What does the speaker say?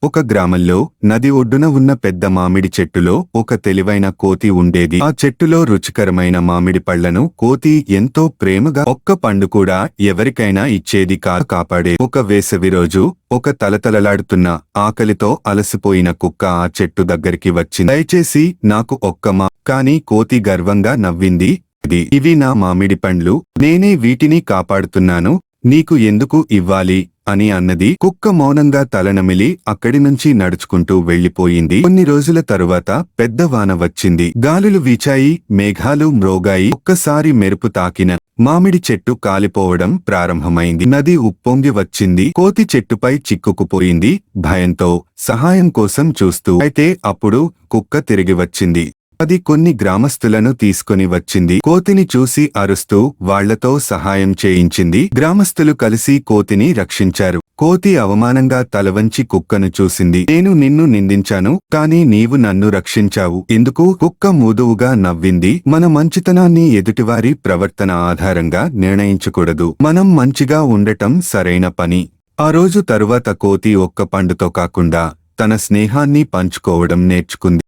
ఒక గ్రామంలో నది ఒడ్డున ఉన్న పెద్ద మామిడి చెట్టులో ఒక తెలివైన కోతి ఉండేది. ఆ చెట్టులో రుచికరమైన మామిడి పళ్లను కోతి ఎంతో ప్రేమగా ఒక్క పండు కూడా ఎవరికైనా ఇచ్చేది కాపాడే. ఒక వేసవి రోజు ఒక తలతలలాడుతున్న ఆకలితో అలసిపోయిన కుక్క ఆ చెట్టు దగ్గరికి వచ్చింది. దయచేసి నాకు కానీ కోతి గర్వంగా నవ్వింది. ఇవి నా మామిడి పండ్లు, నేనే వీటిని కాపాడుతున్నాను, నీకు ఎందుకు ఇవ్వాలి అని అన్నది. కుక్క మౌనంగా తలనమిలి అక్కడి నుంచి నడుచుకుంటూ వెళ్లిపోయింది. కొన్ని రోజుల తరువాత పెద్ద వాన వచ్చింది. గాలులు వీచాయి, మేఘాలు మ్రోగాయి. ఒక్కసారి మెరుపు తాకిన మామిడి చెట్టు కాలిపోవడం ప్రారంభమైంది. నది ఉప్పొంగి వచ్చింది. కోతి చెట్టుపై చిక్కుకుపోయింది, భయంతో సహాయం కోసం చూస్తూ. అయితే అప్పుడు కుక్క తిరిగి వచ్చింది. అది కొన్ని గ్రామస్తులను తీసుకుని వచ్చింది. కోతిని చూసి అరుస్తూ వాళ్లతో సహాయం చేయించింది. గ్రామస్తులు కలిసి కోతిని రక్షించారు. కోతి అవమానంగా తలవంచి కుక్కను చూసింది. నేను నిన్ను నిందించాను, కానీ నీవు నన్ను రక్షించావు ఎందుకు? కుక్క మూదువుగా నవ్వింది. మన మంచితనాన్ని ఎదుటివారి ప్రవర్తన ఆధారంగా నిర్ణయించకూడదు. మనం మంచిగా ఉండటం సరైన పని. ఆ రోజు తరువాత కోతి ఒక్క పండుతో కాకుండా తన స్నేహాన్ని పంచుకోవడం నేర్చుకుంది.